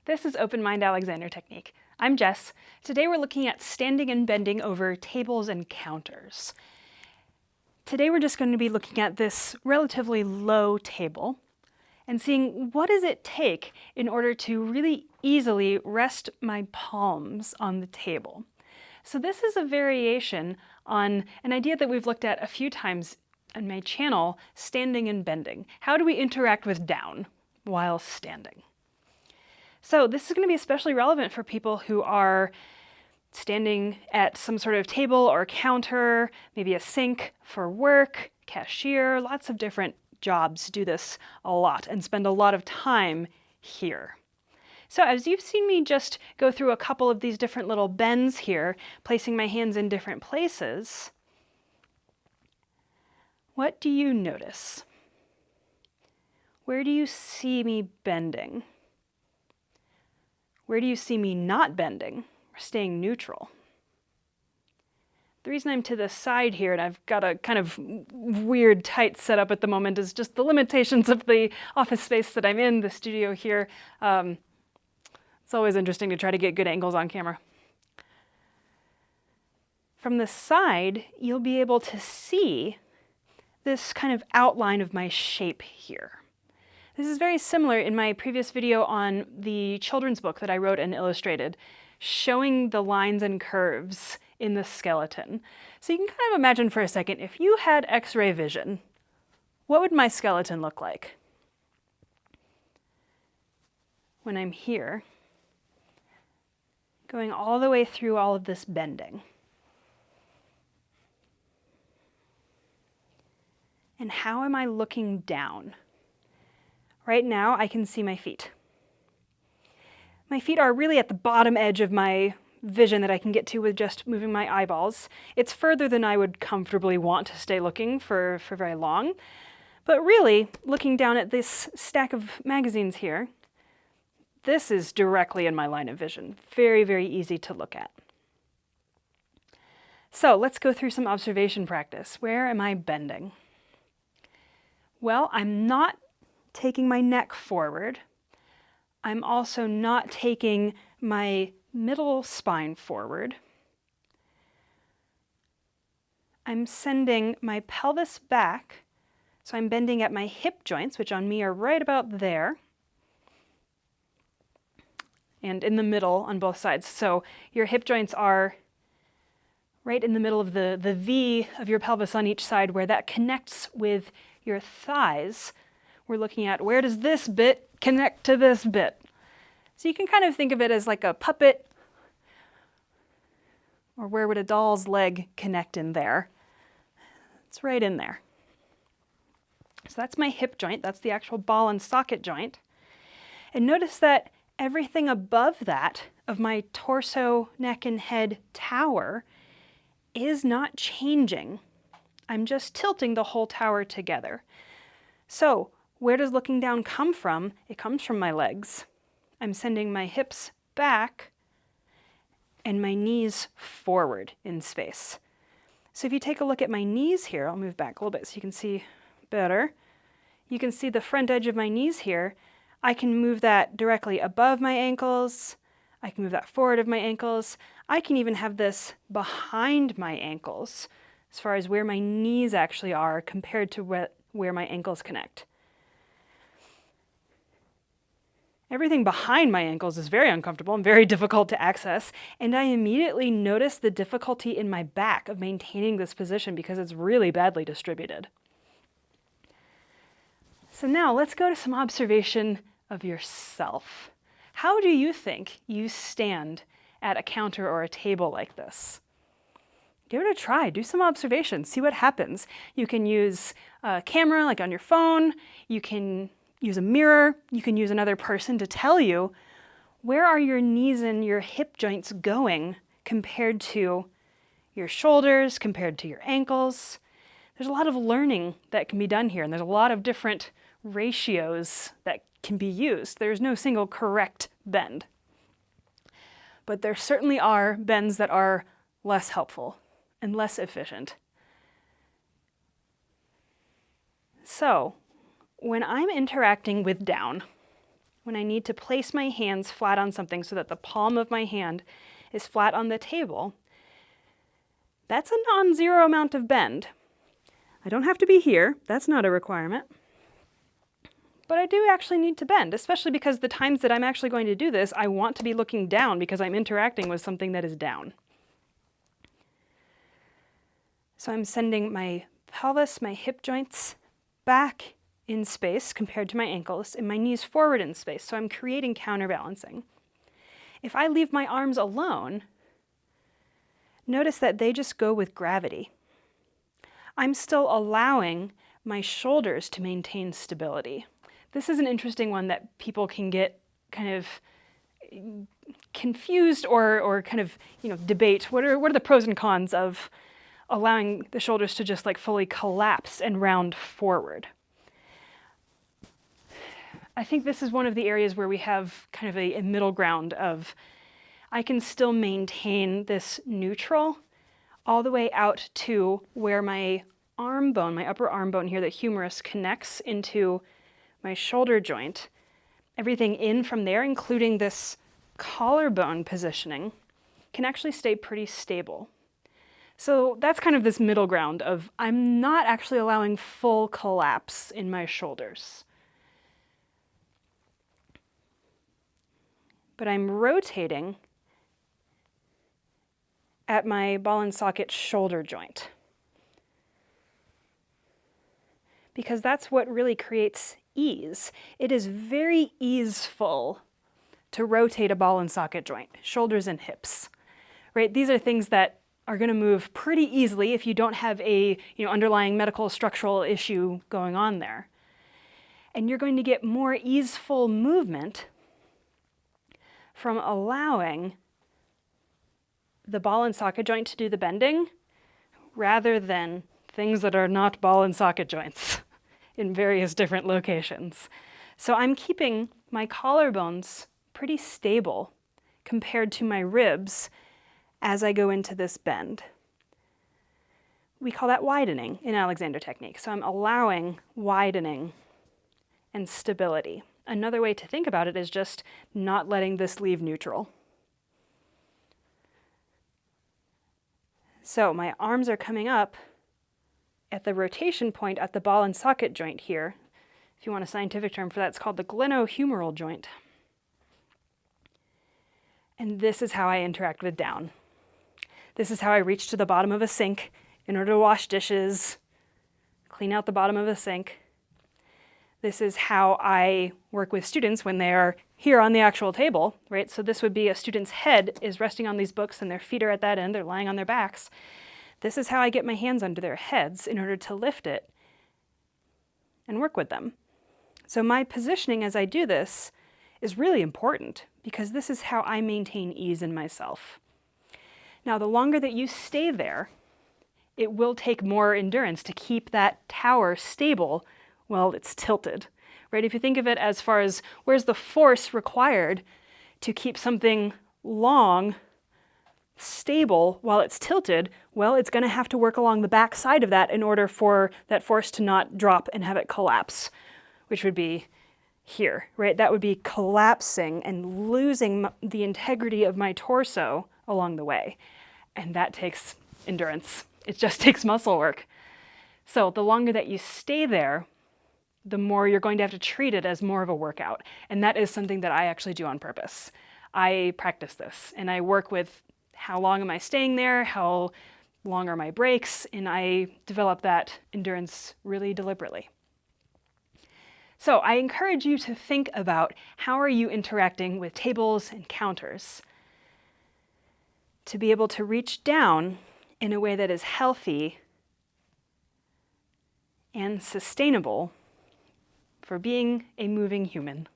This is Open Mind Alexander Technique. I'm Jess. Today we're looking at standing and bending over tables and counters. Today we're just going to be looking at this relatively low table and seeing what does it take in order to really easily rest my palms on the table. So this is a variation on an idea that we've looked at a few times on my channel, standing and bending. How do we interact with down while standing? So this is going to be especially relevant for people who are standing at some sort of table or counter, maybe a sink for work, cashier, lots of different jobs do this a lot and spend a lot of time here. So as you've seen me just go through a couple of these different little bends here, placing my hands in different places, what do you notice? Where do you see me bending? Where do you see me not bending or staying neutral? The reason I'm to the side here and I've got a kind of weird tight setup at the moment is just the limitations of the office space that I'm in, the studio here. It's always interesting to try to get good angles on camera. From the side, you'll be able to see this kind of outline of my shape here. This is very similar in my previous video on the children's book that I wrote and illustrated, showing the lines and curves in the skeleton. So you can kind of imagine for a second, if you had X-ray vision, what would my skeleton look like? When I'm here, going all the way through all of this bending. And how am I looking down? Right now, I can see my feet. My feet are really at the bottom edge of my vision that I can get to with just moving my eyeballs. It's further than I would comfortably want to stay looking for very long. But really, looking down at this stack of magazines here, this is directly in my line of vision. Very, very easy to look at. So let's go through some observation practice. Where am I bending? Well, I'm not taking my neck forward. I'm also not taking my middle spine forward. I'm sending my pelvis back, so I'm bending at my hip joints, which on me are right about there, and in the middle on both sides. So your hip joints are right in the middle of the V of your pelvis on each side, where that connects with your thighs. We're looking at where does this bit connect to this bit. So you can kind of think of it as like a puppet, or where would a doll's leg connect in there? It's right in there. So that's my hip joint. That's the actual ball and socket joint. And notice that everything above that of my torso, neck, and head tower is not changing. I'm just tilting the whole tower together. So where does looking down come from? It comes from my legs. I'm sending my hips back and my knees forward in space. So if you take a look at my knees here, I'll move back a little bit so you can see better. You can see the front edge of my knees here. I can move that directly above my ankles. I can move that forward of my ankles. I can even have this behind my ankles as far as where my knees actually are compared to where my ankles connect. Everything behind my ankles is very uncomfortable and very difficult to access, and I immediately notice the difficulty in my back of maintaining this position because it's really badly distributed. So now let's go to some observation of yourself. How do you think you stand at a counter or a table like this? Give it a try, do some observations, see what happens. You can use a camera like on your phone, you can use a mirror, you can use another person to tell you where are your knees and your hip joints going compared to your shoulders, compared to your ankles. There's a lot of learning that can be done here, and there's a lot of different ratios that can be used. There's no single correct bend. But there certainly are bends that are less helpful and less efficient. So when I'm interacting with down, when I need to place my hands flat on something so that the palm of my hand is flat on the table, that's a non-zero amount of bend. I don't have to be here, that's not a requirement. But I do actually need to bend, especially because the times that I'm actually going to do this, I want to be looking down because I'm interacting with something that is down. So I'm sending my pelvis, my hip joints back in space compared to my ankles, and my knees forward in space, so I'm creating counterbalancing. If I leave my arms alone, notice that they just go with gravity. I'm still allowing my shoulders to maintain stability. This is an interesting one that people can get kind of confused or kind of, debate. What are the pros and cons of allowing the shoulders to just like fully collapse and round forward? I think this is one of the areas where we have kind of a middle ground of I can still maintain this neutral all the way out to where my arm bone, my upper arm bone here, the humerus, connects into my shoulder joint. Everything in from there, including this collarbone positioning, can actually stay pretty stable. So that's kind of this middle ground of I'm not actually allowing full collapse in my shoulders. But I'm rotating at my ball and socket shoulder joint. Because that's what really creates ease. It is very easeful to rotate a ball and socket joint, shoulders and hips, right? These are things that are going to move pretty easily if you don't have a underlying medical structural issue going on there. And you're going to get more easeful movement from allowing the ball and socket joint to do the bending rather than things that are not ball and socket joints in various different locations. So I'm keeping my collarbones pretty stable compared to my ribs as I go into this bend. We call that widening in Alexander technique. So I'm allowing widening and stability. Another way to think about it is just not letting this leave neutral. So my arms are coming up at the rotation point at the ball and socket joint here. If you want a scientific term for that, it's called the glenohumeral joint. And this is how I interact with down. This is how I reach to the bottom of a sink in order to wash dishes, clean out the bottom of a sink. This is how I work with students when they are here on the actual table, right? So this would be a student's head is resting on these books and their feet are at that end, they're lying on their backs. This is how I get my hands under their heads in order to lift it and work with them. So my positioning as I do this is really important because this is how I maintain ease in myself. Now, the longer that you stay there, it will take more endurance to keep that tower stable while it's tilted, right? If you think of it as far as where's the force required to keep something long, stable while it's tilted, well, it's going to have to work along the back side of that in order for that force to not drop and have it collapse, which would be here, right? That would be collapsing and losing the integrity of my torso along the way. And that takes endurance. It just takes muscle work. So the longer that you stay there, the more you're going to have to treat it as more of a workout. And that is something that I actually do on purpose. I practice this and I work with how long am I staying there, how long are my breaks, and I develop that endurance really deliberately. So I encourage you to think about how are you interacting with tables and counters to be able to reach down in a way that is healthy and sustainable for being a moving human.